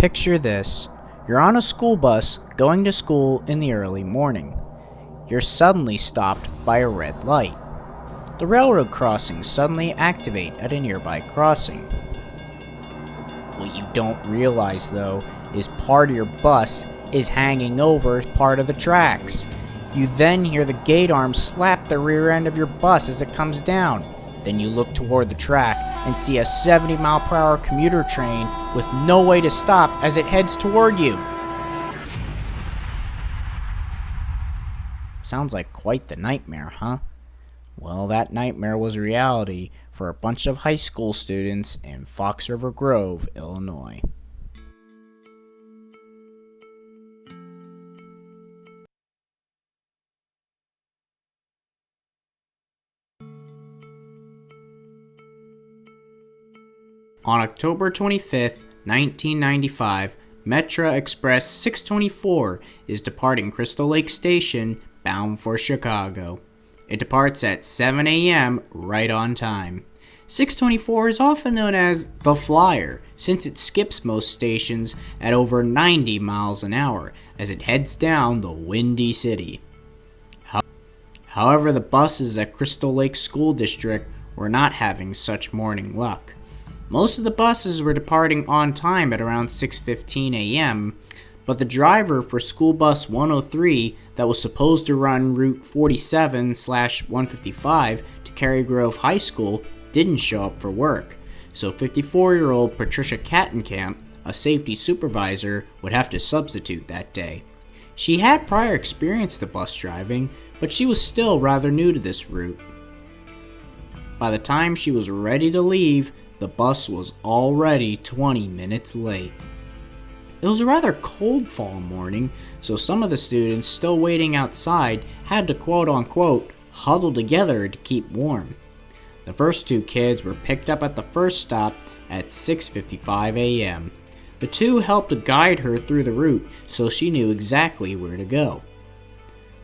Picture this. You're on a school bus going to school in the early morning. You're suddenly stopped by a red light. The railroad crossings suddenly activate at a nearby crossing. What you don't realize, though, is part of your bus is hanging over part of the tracks. You then hear the gate arm slap the rear end of your bus as it comes down. Then you look toward the track and see a 70-mile-per-hour commuter train with no way to stop as it heads toward you. Sounds like quite the nightmare, huh? Well, that nightmare was reality for a bunch of high school students in Fox River Grove, Illinois. On October 25th, 1995, Metra Express 624 is departing Crystal Lake Station bound for Chicago. It departs at 7 a.m. right on time. 624 is often known as the Flyer since it skips most stations at over 90 miles an hour as it heads down the Windy City. However, the buses at Crystal Lake School District were not having such morning luck. Most of the buses were departing on time at around 6:15 a.m., but the driver for School Bus 103 that was supposed to run Route 47/155 to Cary Grove High School didn't show up for work, so 54-year-old Patricia Kattenkamp, a safety supervisor, would have to substitute that day. She had prior experience to bus driving, but she was still rather new to this route. By the time she was ready to leave, the bus was already 20 minutes late. It was a rather cold fall morning, so some of the students still waiting outside had to quote-unquote huddle together to keep warm. The first two kids were picked up at the first stop at 6:55 a.m. The two helped to guide her through the route so she knew exactly where to go.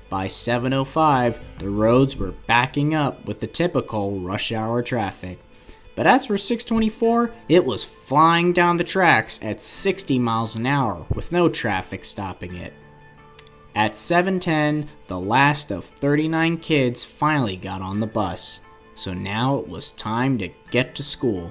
By 7:05, the roads were backing up with the typical rush hour traffic. But as for 624, it was flying down the tracks at 60 miles an hour with no traffic stopping it. At 7:10, the last of 39 kids finally got on the bus, so now it was time to get to school.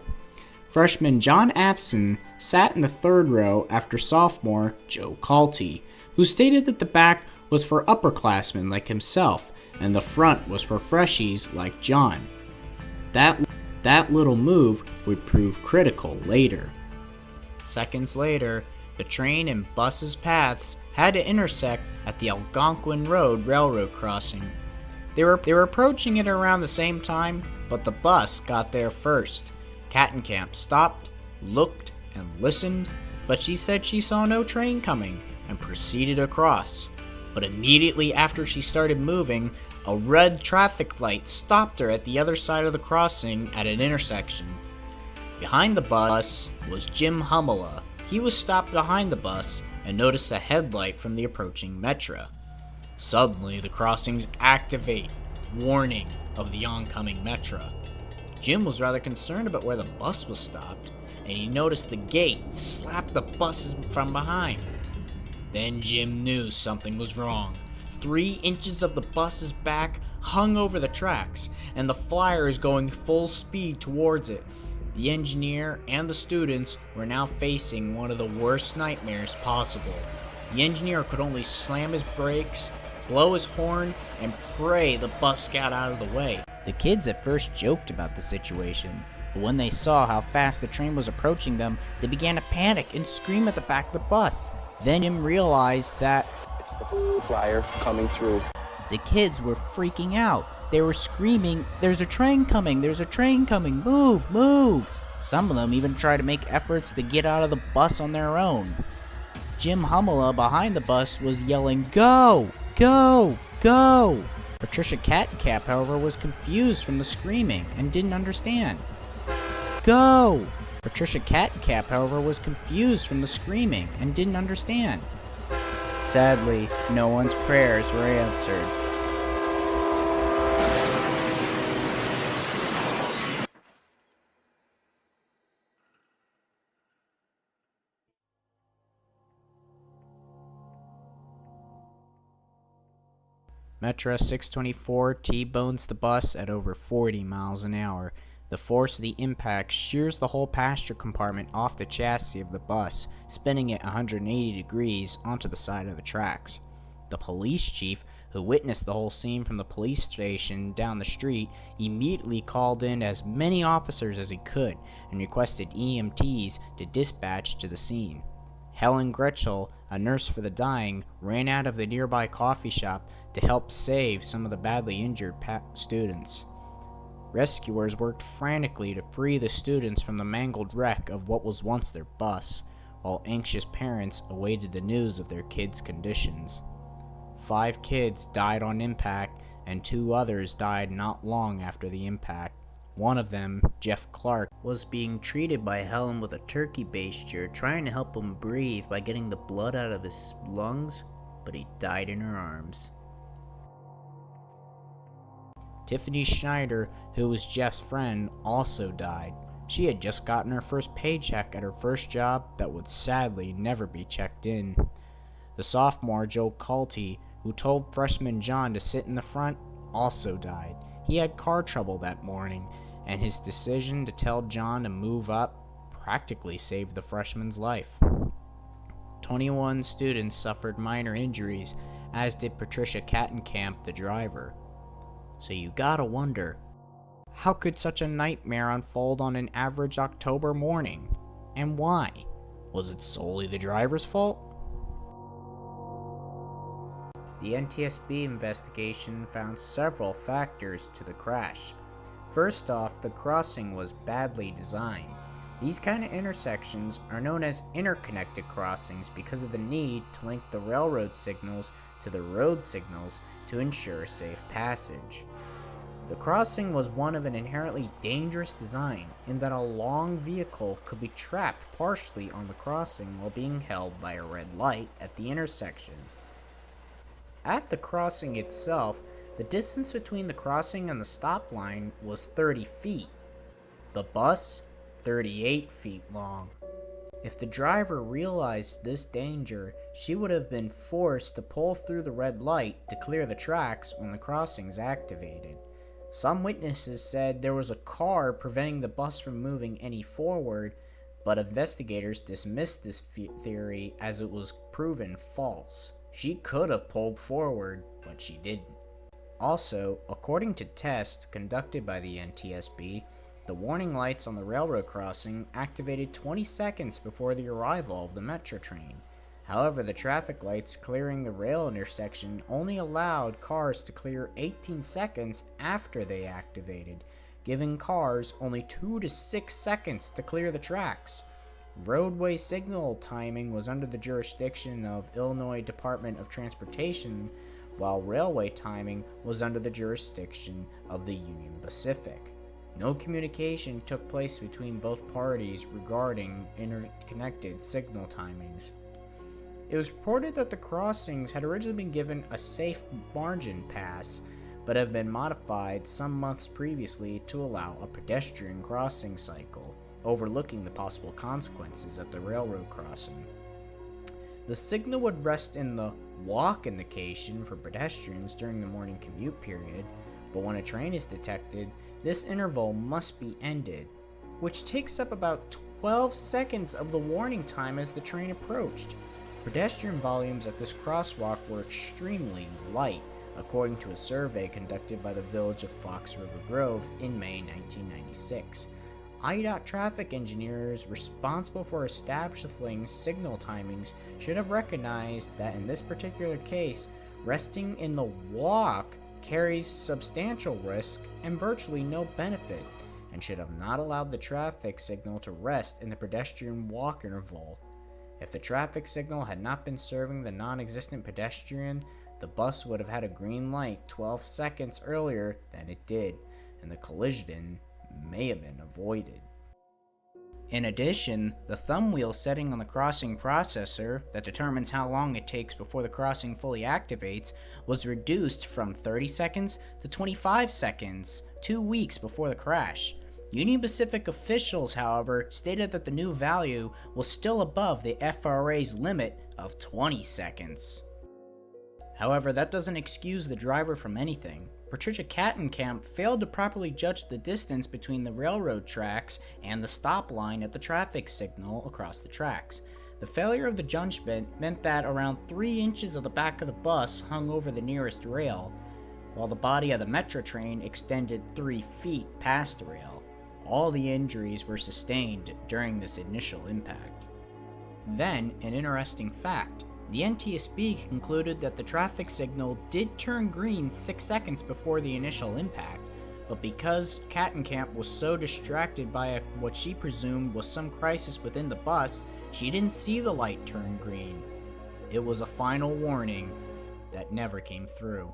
Freshman John Afson sat in the third row after sophomore Joe Calty, who stated that the back was for upperclassmen like himself and the front was for freshies like John. That little move would prove critical later. Seconds later, the train and bus's paths had to intersect at the Algonquin Road railroad crossing. They were approaching it around the same time, but the bus got there first. Kattenkamp stopped, looked, and listened, but she said she saw no train coming and proceeded across. But immediately after she started moving, a red traffic light stopped her at the other side of the crossing at an intersection. Behind the bus was Jim Hummela. He was stopped behind the bus and noticed a headlight from the approaching Metra. Suddenly, the crossings activate, warning of the oncoming Metra. Jim was rather concerned about where the bus was stopped, and he noticed the gate slap the buses from behind. Then Jim knew something was wrong. 3 inches of the bus's back hung over the tracks, and the Flyer is going full speed towards it. The engineer and the students were now facing one of the worst nightmares possible. The engineer could only slam his brakes, blow his horn, and pray the bus got out of the way. The kids at first joked about the situation, but when they saw how fast the train was approaching them, they began to panic and scream at the back of the bus. Then Jim realized that the Flyer coming through. The kids were freaking out. They were screaming, "There's a train coming! There's a train coming! Move! Move!" Some of them even tried to make efforts to get out of the bus on their own. Jim Hummela behind the bus was yelling, "Go! Go! Go!" Patricia Kattenkamp, however, was confused from the screaming and didn't understand. "Go!" Patricia Kattenkamp, however, was confused from the screaming and didn't understand. Sadly, no one's prayers were answered. Metro 624 T-bones the bus at over 40 miles an hour. The force of the impact shears the whole passenger compartment off the chassis of the bus, spinning it 180 degrees onto the side of the tracks. The police chief, who witnessed the whole scene from the police station down the street, immediately called in as many officers as he could and requested EMTs to dispatch to the scene. Helen Gretchel, a nurse for the dying, ran out of the nearby coffee shop to help save some of the badly injured students. Rescuers worked frantically to free the students from the mangled wreck of what was once their bus, while anxious parents awaited the news of their kids' conditions. 5 kids died on impact, and 2 others died not long after the impact. One of them, Jeff Clark, was being treated by Helen with a turkey baster, trying to help him breathe by getting the blood out of his lungs, but he died in her arms. Tiffany Schneider, who was Jeff's friend, also died. She had just gotten her first paycheck at her first job that would sadly never be checked in. The sophomore, Joe Calty, who told freshman John to sit in the front, also died. He had car trouble that morning, and his decision to tell John to move up practically saved the freshman's life. 21 students suffered minor injuries, as did Patricia Cattenkamp, the driver. So you gotta wonder, how could such a nightmare unfold on an average October morning? And why? Was it solely the driver's fault? The NTSB investigation found several factors to the crash. First off, the crossing was badly designed. These kind of intersections are known as interconnected crossings because of the need to link the railroad signals to the road signals to ensure safe passage. The crossing was one of an inherently dangerous design in that a long vehicle could be trapped partially on the crossing while being held by a red light at the intersection. At the crossing itself, the distance between the crossing and the stop line was 30 feet. The bus, 38 feet long. If the driver realized this danger, she would have been forced to pull through the red light to clear the tracks when the crossing's activated. Some witnesses said there was a car preventing the bus from moving any forward, but investigators dismissed this theory as it was proven false. She could have pulled forward, but she didn't. Also, according to tests conducted by the NTSB, the warning lights on the railroad crossing activated 20 seconds before the arrival of the metro train. However, the traffic lights clearing the rail intersection only allowed cars to clear 18 seconds after they activated, giving cars only 2 to 6 seconds to clear the tracks. Roadway signal timing was under the jurisdiction of Illinois Department of Transportation, while railway timing was under the jurisdiction of the Union Pacific. No communication took place between both parties regarding interconnected signal timings. It was reported that the crossings had originally been given a safe margin pass, but have been modified some months previously to allow a pedestrian crossing cycle, overlooking the possible consequences at the railroad crossing. The signal would rest in the walk indication for pedestrians during the morning commute period, but when a train is detected, this interval must be ended, which takes up about 12 seconds of the warning time as the train approached. Pedestrian volumes at this crosswalk were extremely light, according to a survey conducted by the Village of Fox River Grove in May 1996. IDOT traffic engineers responsible for establishing signal timings should have recognized that in this particular case, resting in the walk carries substantial risk and virtually no benefit, and should have not allowed the traffic signal to rest in the pedestrian walk interval. If the traffic signal had not been serving the non-existent pedestrian, the bus would have had a green light 12 seconds earlier than it did, and the collision may have been avoided. In addition, the thumb wheel setting on the crossing processor that determines how long it takes before the crossing fully activates was reduced from 30 seconds to 25 seconds 2 weeks before the crash. Union Pacific officials, however, stated that the new value was still above the FRA's limit of 20 seconds. However, that doesn't excuse the driver from anything. Patricia Kattenkamp failed to properly judge the distance between the railroad tracks and the stop line at the traffic signal across the tracks. The failure of the judgment meant that around 3 inches of the back of the bus hung over the nearest rail, while the body of the metro train extended 3 feet past the rail. All the injuries were sustained during this initial impact. Then, an interesting fact. The NTSB concluded that the traffic signal did turn green 6 seconds before the initial impact, but because Kattenkamp was so distracted by what she presumed was some crisis within the bus, she didn't see the light turn green. It was a final warning that never came through.